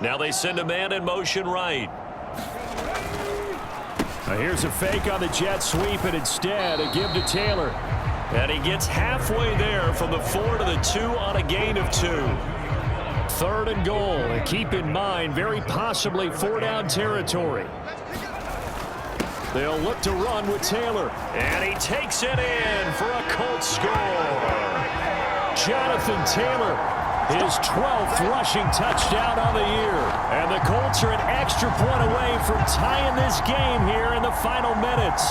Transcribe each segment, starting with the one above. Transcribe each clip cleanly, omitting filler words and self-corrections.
Now they send a man in motion right. Now here's a fake on the jet sweep, and instead a give to Taylor. And he gets halfway there from the 4 to the 2 on a gain of 2. 3rd and goal. And keep in mind, very possibly 4-down territory. They'll look to run with Taylor. And he takes it in for a Colts score. Jonathan Taylor, his 12th rushing touchdown on the year. And the Colts are an extra point away from tying this game here in the final minutes.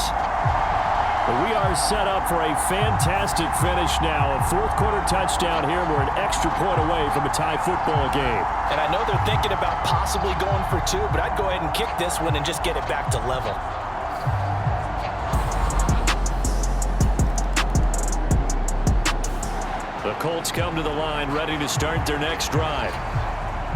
But we are set up for a fantastic finish now. A 4th quarter touchdown here. We're an extra point away from a tie football game. And I know they're thinking about possibly going for 2, but I'd go ahead and kick this one and just get it back to level. The Colts come to the line ready to start their next drive.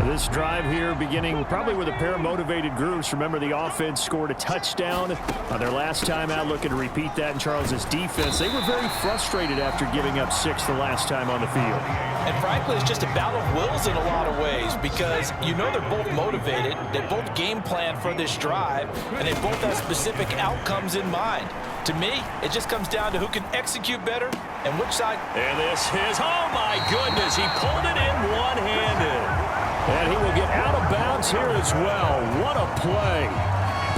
This drive here beginning probably with a pair of motivated groups. Remember, the offense scored a touchdown on their last time out, looking to repeat that in Charles's defense. They were very frustrated after giving up 6 the last time on the field. And frankly, it's just a battle of wills in a lot of ways because you know they're both motivated. They both game plan for this drive, and they both have specific outcomes in mind. To me, it just comes down to who can execute better and which side. And this is, oh my goodness, he pulled it in one-handed. And he will get out of bounds here as well. What a play.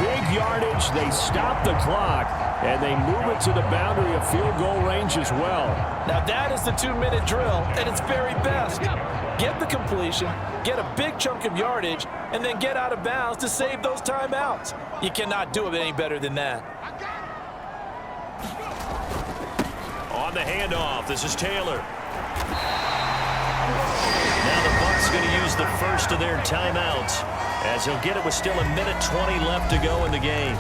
Big yardage. They stop the clock, and they move it to the boundary of field goal range as well. Now that is the 2-minute drill at its very best. Get the completion, get a big chunk of yardage, and then get out of bounds to save those timeouts. You cannot do it any better than that. On the handoff, this is Taylor. Now the Bucs going to use the first of their timeouts as he'll get it with still 1:20 left to go in the game.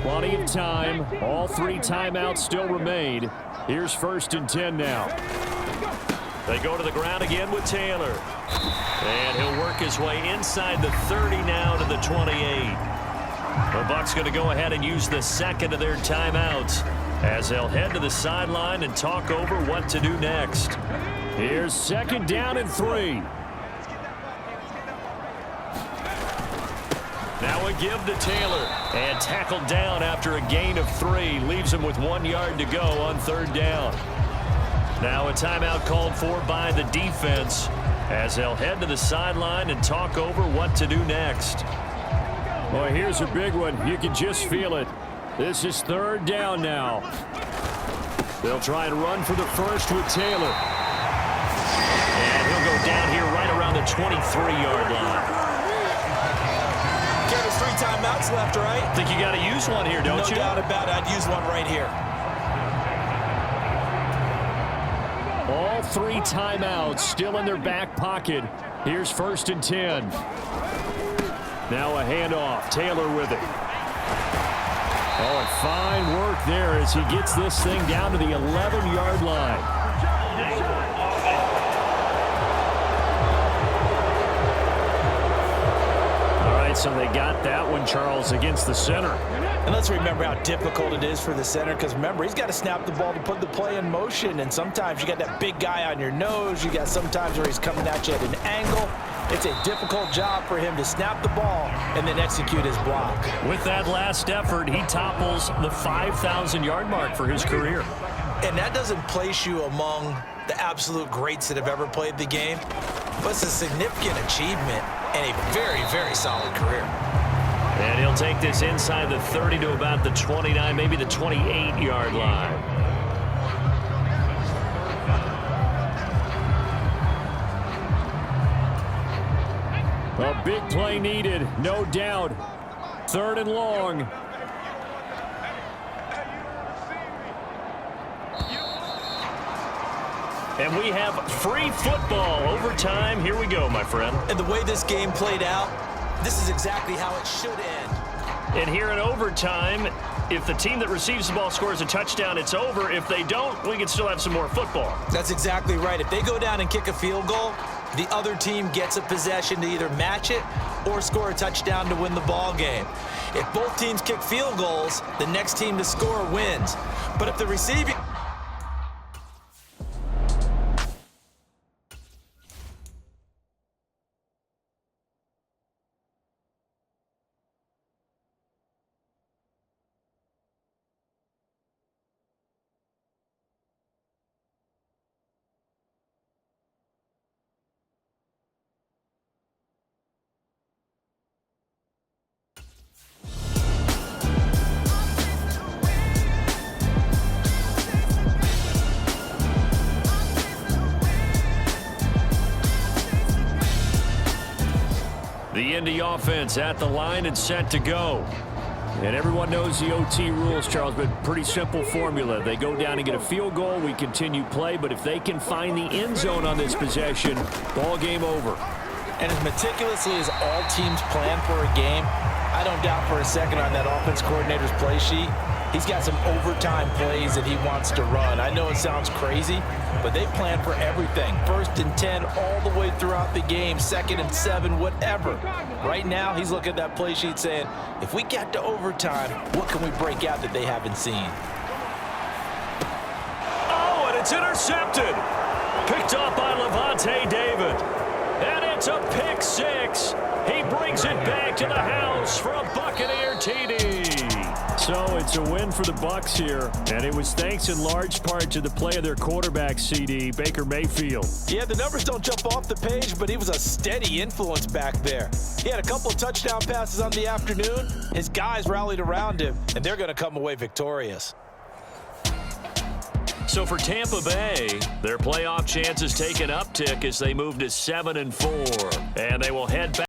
Plenty of time. All 3 timeouts still remain. Here's 1st and 10 now. They go to the ground again with Taylor. And he'll work his way inside the 30 now to the 28. The Bucs going to go ahead and use the second of their timeouts as they'll head to the sideline and talk over what to do next. Here's 2nd down and 3. Now a give to Taylor. And tackled down after a gain of 3. Leaves him with 1 yard to go on 3rd down. Now a timeout called for by the defense as they'll head to the sideline and talk over what to do next. Boy, here's a big one. You can just feel it. This is 3rd down now. They'll try and run for the first with Taylor. And he'll go down here right around the 23-yard line. Okay, there's 3 timeouts left, right? I think you got to use one here, don't you? No doubt about it. I'd use one right here. All 3 timeouts still in their back pocket. Here's 1st and 10. Now a handoff. Taylor with it. Oh, and fine work there as he gets this thing down to the 11-yard line. All right, so they got that one, Charles, against the center. And let's remember how difficult it is for the center because, remember, he's got to snap the ball to put the play in motion. And sometimes you got that big guy on your nose. You got sometimes where he's coming at you at an angle. It's a difficult job for him to snap the ball and then execute his block. With that last effort, he topples the 5,000-yard mark for his career. And that doesn't place you among the absolute greats that have ever played the game, but it's a significant achievement and a very, very solid career. And he'll take this inside the 30 to about the 29, maybe the 28-yard line. A big play needed, no doubt. 3rd and long. And we have free football overtime. Here we go, my friend. And the way this game played out, this is exactly how it should end. And here in overtime, if the team that receives the ball scores a touchdown, it's over. If they don't, we can still have some more football. That's exactly right. If they go down and kick a field goal, the other team gets a possession to either match it or score a touchdown to win the ball game. If both teams kick field goals, the next team to score wins. But if the receiving the offense at the line and set to go. And everyone knows the OT rules, Charles, but pretty simple formula. They go down and get a field goal, we continue play, but if they can find the end zone on this possession, ball game over. And as meticulously as all teams plan for a game, I don't doubt for a second on that offense coordinator's play sheet, he's got some overtime plays that he wants to run. I know it sounds crazy, but they plan for everything. 1st and 10 all the way throughout the game, 2nd and 7, whatever. Right now, he's looking at that play sheet saying, if we get to overtime, what can we break out that they haven't seen? Oh, and it's intercepted. Picked up by Levante David. And it's a pick 6. He brings it back to the house for a Buccaneer TD. So it's a win for the Bucs here, and it was thanks in large part to the play of their quarterback, CD, Baker Mayfield. Yeah, the numbers don't jump off the page, but he was a steady influence back there. He had a couple of touchdown passes on the afternoon. His guys rallied around him, and they're going to come away victorious. So for Tampa Bay, their playoff chances take an uptick as they move to 7-4, and they will head back.